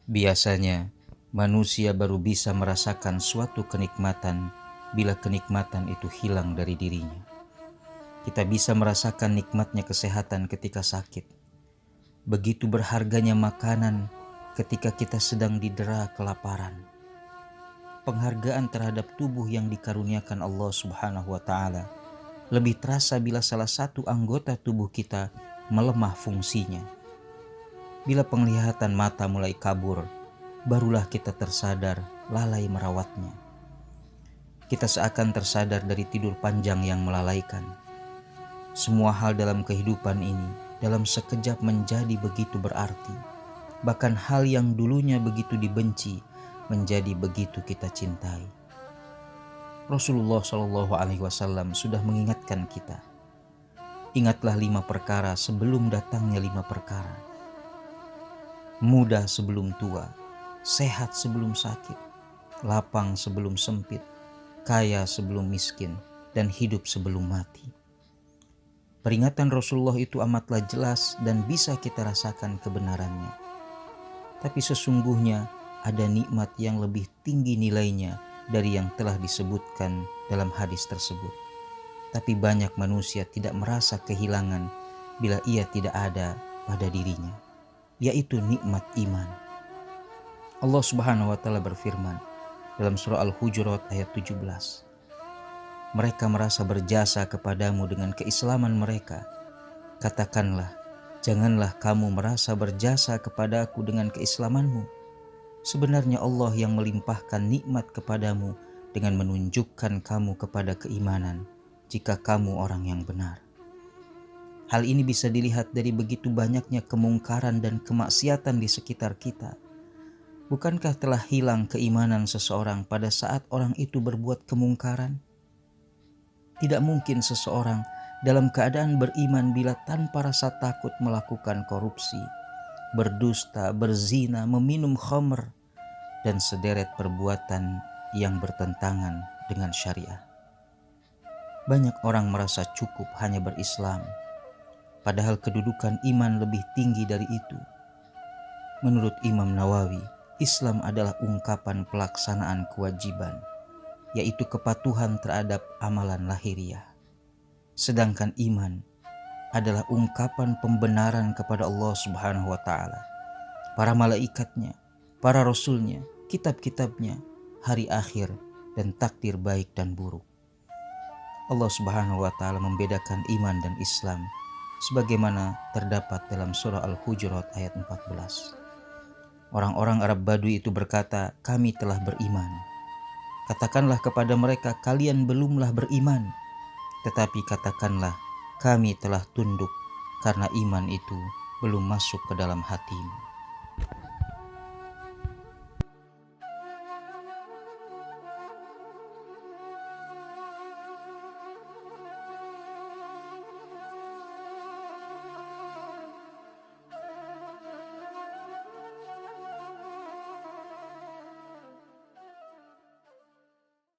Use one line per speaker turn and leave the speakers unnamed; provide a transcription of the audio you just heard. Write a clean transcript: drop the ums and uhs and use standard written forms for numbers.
Biasanya, manusia baru bisa merasakan suatu kenikmatan bila kenikmatan itu hilang dari dirinya. Kita bisa merasakan nikmatnya kesehatan ketika sakit. Begitu berharganya makanan ketika kita sedang didera kelaparan. Penghargaan terhadap tubuh yang dikaruniakan Allah Subhanahu wa Ta'ala lebih terasa bila salah satu anggota tubuh kita melemah fungsinya. Bila penglihatan mata mulai kabur, barulah kita tersadar lalai merawatnya. Kita seakan tersadar dari tidur panjang yang melalaikan. Semua hal dalam kehidupan ini dalam sekejap menjadi begitu berarti. Bahkan hal yang dulunya begitu dibenci menjadi begitu kita cintai. Rasulullah SAW sudah mengingatkan kita. Ingatlah 5 perkara sebelum datangnya 5 perkara. Muda sebelum tua, sehat sebelum sakit, lapang sebelum sempit, kaya sebelum miskin, dan hidup sebelum mati. Peringatan Rasulullah itu amatlah jelas dan bisa kita rasakan kebenarannya. Tapi sesungguhnya ada nikmat yang lebih tinggi nilainya dari yang telah disebutkan dalam hadis tersebut. Tapi banyak manusia tidak merasa kehilangan bila ia tidak ada pada dirinya, yaitu nikmat iman. Allah Subhanahu wa Ta'ala berfirman dalam surah Al-Hujurat ayat 17. Mereka merasa berjasa kepadamu dengan keislaman mereka. Katakanlah, janganlah kamu merasa berjasa kepadaku dengan keislamanmu. Sebenarnya Allah yang melimpahkan nikmat kepadamu dengan menunjukkan kamu kepada keimanan jika kamu orang yang benar. Hal ini bisa dilihat dari begitu banyaknya kemungkaran dan kemaksiatan di sekitar kita. Bukankah telah hilang keimanan seseorang pada saat orang itu berbuat kemungkaran? Tidak mungkin seseorang dalam keadaan beriman bila tanpa rasa takut melakukan korupsi, berdusta, berzina, meminum khamr, dan sederet perbuatan yang bertentangan dengan syariah. Banyak orang merasa cukup hanya berislam, padahal kedudukan iman lebih tinggi dari itu. Menurut Imam Nawawi, Islam adalah ungkapan pelaksanaan kewajiban, yaitu kepatuhan terhadap amalan lahiriah. Sedangkan iman adalah ungkapan pembenaran kepada Allah Subhanahu wa Ta'ala, para malaikatnya, para rasulnya, kitab-kitabnya, hari akhir, dan takdir baik dan buruk. Allah Subhanahu wa Ta'ala membedakan iman dan Islam sebagaimana terdapat dalam surah Al-Hujurat ayat 14. Orang-orang Arab Badui itu berkata, kami telah beriman. Katakanlah kepada mereka, kalian belumlah beriman. Tetapi katakanlah, kami telah tunduk karena iman itu belum masuk ke dalam hatimu.